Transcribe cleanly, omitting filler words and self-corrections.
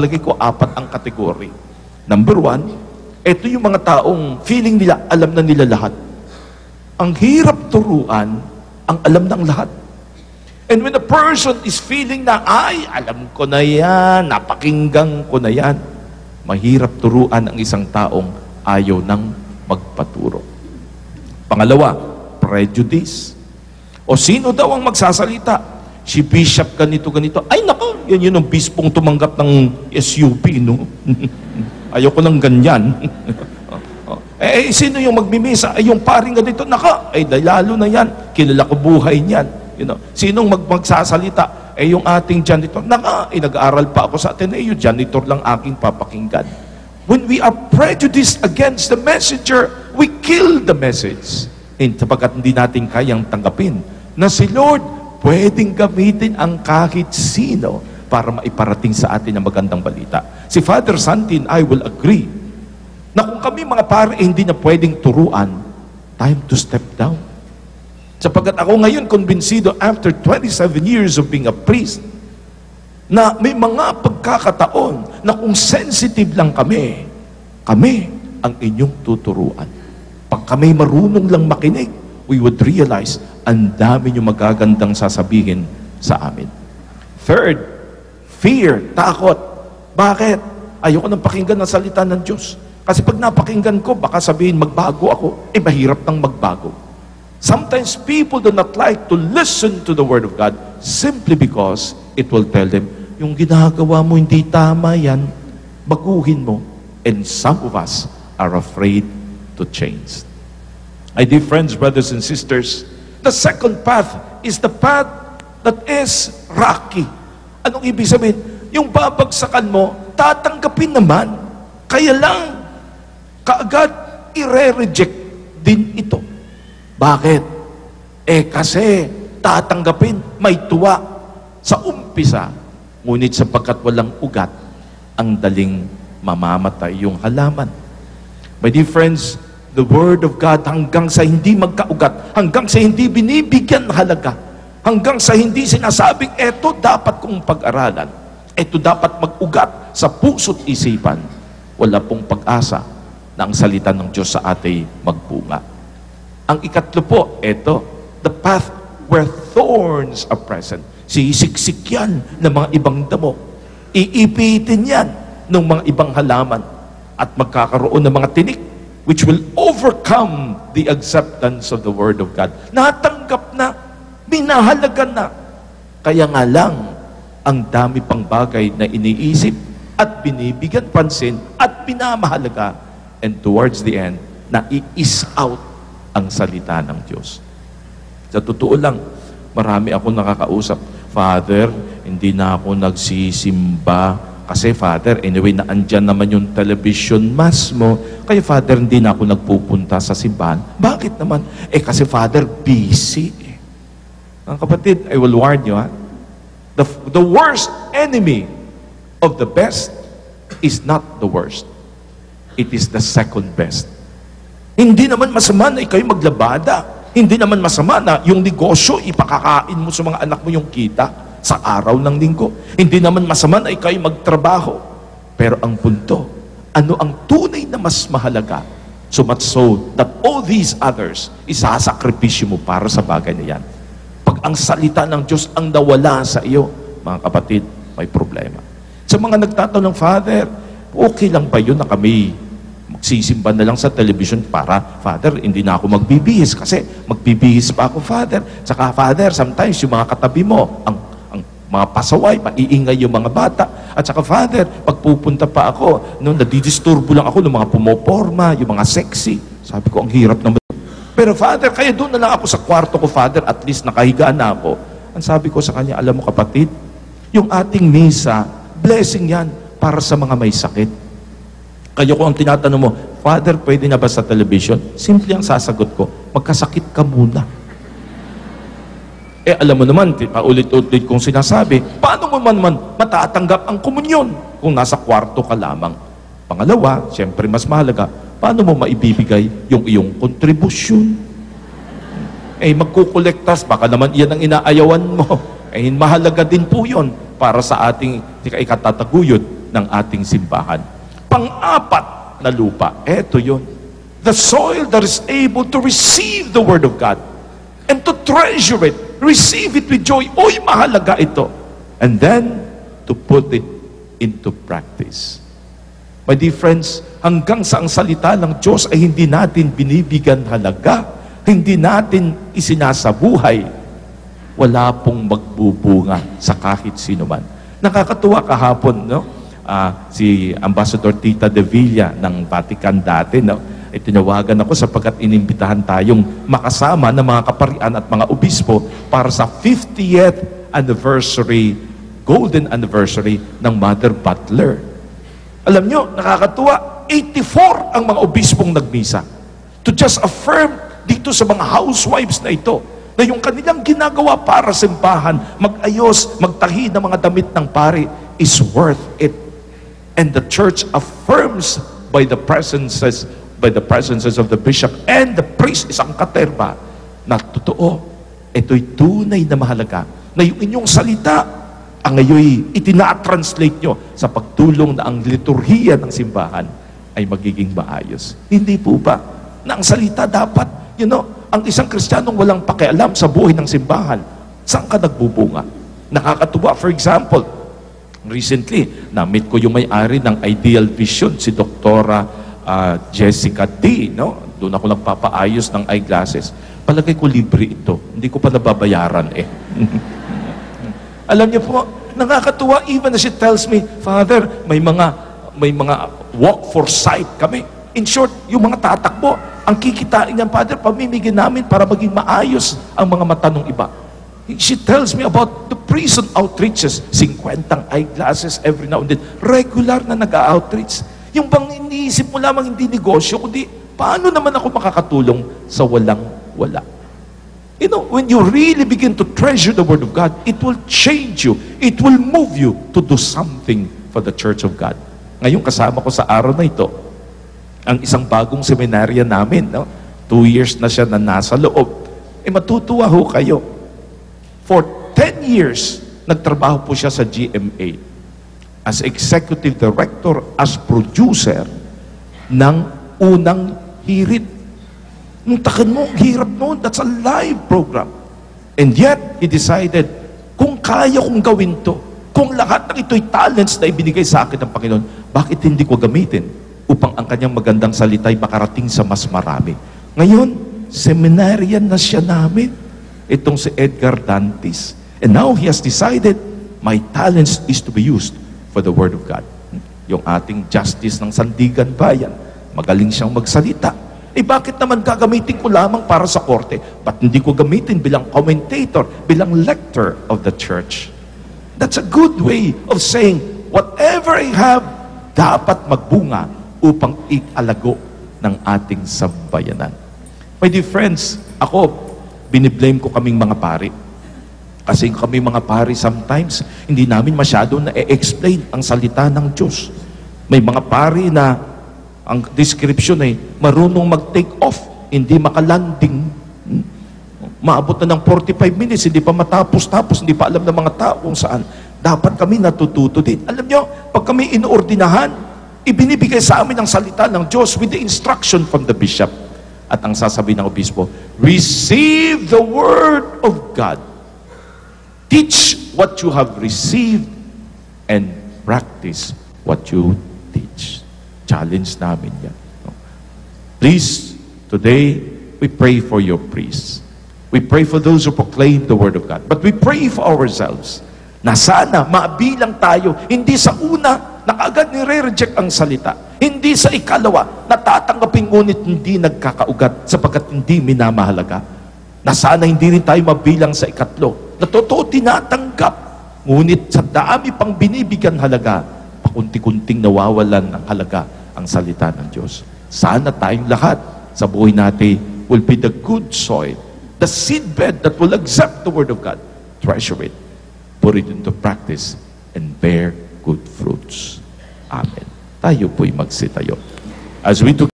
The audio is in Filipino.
palagay ko, 4 ang kategory. Number 1, ito yung mga taong feeling nila, alam na nila lahat. Ang hirap turuan, ang alam ng lahat. And when a person is feeling na, ay, alam ko na yan, napakinggan ko na yan, mahirap turuan ang isang taong ayaw nang magpaturo. Pangalawa, prejudice. O sino daw ang magsasalita? Si bishop ganito. Ay nako, yan ang bispong tumanggap ng SUP, no? Ayoko ng ganyan. Sino yung magmimisa? Ay, yung paring ganito, naka, ay lalo na yan. Kilala ko buhay niyan. Sinong magsasalita? Yung ating janitor, naka, nag-aaral pa ako sa Ateneo, janitor lang aking papakinggan. When we are prejudiced against the messenger, we kill the message. Sapagkat hindi natin kayang tanggapin na si Lord pwedeng gamitin ang kahit sino para maiparating sa atin ang magandang balita. Si Father Santi and I will agree na kung kami mga pare hindi na pwedeng turuan, time to step down. Sapagkat ako ngayon kumbinsido after 27 years of being a priest na may mga pagkakataon na kung sensitive lang kami ang inyong tuturuan. Pag kami marunong lang makinig, we would realize ang dami nyo magagandang sasabihin sa amin. Third, fear, takot. Bakit? Ayoko nang pakinggan ang salita ng Diyos. Kasi pag napakinggan ko, baka sabihin magbago ako. Mahirap nang magbago. Sometimes people do not like to listen to the Word of God simply because it will tell them, yung ginagawa mo hindi tama yan, baguhin mo. And some of us are afraid to change. My dear friends, brothers and sisters, the second path is the path that is rocky. Anong ibig sabihin? Yung babagsakan mo, tatanggapin naman. Kaya lang, kaagad, ire-reject din ito. Bakit? Kasi tatanggapin, may tuwa sa umpisa. Ngunit sapagkat walang ugat, ang daling mamamatay yung halaman. My dear friends, the Word of God hanggang sa hindi magkaugat, hanggang sa hindi binibigyan halaga, hanggang sa hindi sinasabing, eto dapat kong pag-aralan, eto dapat mag-ugat sa puso't isipan, wala pong pag-asa na ang salita ng Diyos sa atin magbunga. Ang ikatlo po, eto, the path where thorns are present. Sisiksik yan ng mga ibang damo. Iipitin yan ng mga ibang halaman at magkakaroon ng mga tinik which will overcome the acceptance of the Word of God. Natanggap na, minahalaga na. Kaya nga lang, ang dami pang bagay na iniisip at binibigyan pansin at pinamahalaga. And towards the end, na-i-is out ang salita ng Diyos. Sa totoo lang, marami ako nakakausap, Father, hindi na ako nagsisimba. Kasi Father, anyway, naandyan naman yung television mass mo. Kaya Father, hindi na ako nagpupunta sa simbahan. Bakit naman? Kasi Father, busy. Ang kapatid, I will warn you, the worst enemy of the best is not the worst. It is the second best. Hindi naman masama na ikaw maglabada. Hindi naman masama na yung negosyo, ipakakain mo sa mga anak mo yung kita sa araw ng linggo. Hindi naman masama na ikaw magtrabaho. Pero ang punto, ano ang tunay na mas mahalaga? So much so that all these others, isasakripisyo mo para sa bagay na yan. Pag ang salita ng Diyos ang nawala sa iyo, mga kapatid, may problema. Sa mga nagtatanong, Father, okay lang ba yun na kami magsisimba na lang sa television para, Father, hindi na ako magbibihis kasi magbibihis pa ako, Father. Saka, Father, sometimes yung mga katabi mo, ang mga pasaway, maiingay yung mga bata. At saka, Father, pagpupunta pa ako, nadidisturbo lang ako ng mga pumoporma, yung mga sexy. Sabi ko, ang hirap naman. Pero, Father, kaya doon na lang ako sa kwarto ko, Father, at least nakahiga na ako. Ang sabi ko sa kanya, alam mo kapatid, yung ating misa, blessing yan para sa mga may sakit. Kaya ko ang tinatanong mo, Father, pwede na ba sa television? Simple ang sasagot ko, magkasakit ka muna. Alam mo naman, paulit-ulit kong sinasabi, paano mo man matatanggap ang komunyon kung nasa kwarto ka lamang? Pangalawa, siyempre mas mahalaga, paano mo maibibigay yung iyong kontribusyon? Magkukolektas, baka naman iyan ang inaayawan mo. Mahalaga din po yun para sa ating ikatataguyod ng ating simbahan. Pang-apat na lupa, eto yun. The soil that is able to receive the Word of God and to treasure it, receive it with joy. Uy, mahalaga ito. And then, to put it into practice. My dear friends, hanggang sa ang salita ng Diyos ay hindi natin binibigyan halaga, hindi natin isinasabuhay, wala pong magbubunga sa kahit sino man. Nakakatuwa kahapon, no? Si Ambassador Tita De Villa ng Vatican dati, no? Tinawagan ako sapagkat inimbitahan tayong makasama ng mga kaparian at mga obispo para sa 50th anniversary, golden anniversary ng Mother Butler. Alam nyo, nakakatuwa, 84 ang mga obispong nagmisa to just affirm dito sa mga housewives na ito na yung kanilang ginagawa para sa simbahan, mag-ayos, magtahi ng mga damit ng pari is worth it. And the church affirms by the presences of the bishop and the priest, isang katerba, na totoo, ito'y tunay na mahalaga, na yung inyong salita ang ngayon itinatranslate nyo sa pagtulong na ang liturhiya ng simbahan ay magiging maayos. Hindi po ba na ang salita dapat, ang isang Kristiyanong walang pakialam sa buhay ng simbahan, saan ka nagbubunga? Nakakatuwa, for example, recently, na-meet ko yung may-ari ng Ideal Vision, si Doktora Jessica D. No? Doon ako nagpapaayos ng eyeglasses. Palagay ko libre ito. Hindi ko pa nababayaran eh. Alam niyo po, nakakatuwa even as she tells me, Father, may mga walk for sight kami. In short, yung mga tatakbo, ang kikitain niyan, Father, pamimigyan namin para maging maayos ang mga mata ng iba. She tells me about the prison outreaches, 50 eyeglasses every now and then. Regular na nag-outreach. Yung bang iniisip mo lamang hindi negosyo, kundi paano naman ako makakatulong sa walang-wala? When you really begin to treasure the Word of God, it will change you. It will move you to do something for the Church of God. Ngayon, kasama ko sa araw na ito, ang isang bagong seminarya namin, 2 years na siya na nasa loob. Matutuwa ho kayo. For 10 years, nagtrabaho po siya sa GMA as Executive Director, as producer ng unang hirit. Nung takan mo, hirap mo, that's a live program. And yet, he decided, kung kaya kong gawin to, kung lahat ng ito'y talents na ibinigay sa akin ng Panginoon, bakit hindi ko gamitin upang ang kanyang magandang salita'y makarating sa mas marami? Ngayon, seminarian na siya namin, itong si Edgar Dantes. And now, he has decided, my talents is to be used for the Word of God. Yung ating justice ng Sandigan Bayan, magaling siyang magsalita. Bakit naman gagamitin ko lamang para sa korte? Ba't hindi ko gamitin bilang commentator, bilang lector of the church? That's a good way of saying, whatever I have, dapat magbunga upang ikalago ng ating sambayanan. My dear friends, ako, biniblame ko kaming mga pari. Kasi kami mga pari sometimes, hindi namin masyado na-explain ang salita ng Diyos. May mga pari na ang description ay marunong mag-take off, hindi makalanding. Maabot na ng 45 minutes, hindi pa matapos-tapos, hindi pa alam ng mga tao kung saan. Dapat kami natututo din. Alam nyo, pag kami inuordinahan, ibinibigay sa amin ang salita ng Diyos with the instruction from the bishop. At ang sasabihin ng obispo, receive the Word of God. Teach what you have received and practice what you teach. Challenge namin yan. Please, today, we pray for your priests. We pray for those who proclaim the Word of God. But we pray for ourselves na sana maabilang tayo, hindi sa una, na kaagad nire-reject ang salita. Hindi sa ikalawa, natatanggapin ngunit hindi nagkakaugat sapagkat hindi minamahalaga. Na sana hindi rin tayo mabilang sa ikatlo. Na totoo tinatanggap, ngunit sa dami pang binibigyan halaga, pakunti-kunting nawawalan ng halaga ang salita ng Diyos. Sana tayong lahat sa buhay natin will be the good soil, the seedbed that will accept the Word of God. Treasure it, put it into practice, and bear good fruits. Amen. Tayo po'y magsitayo. As we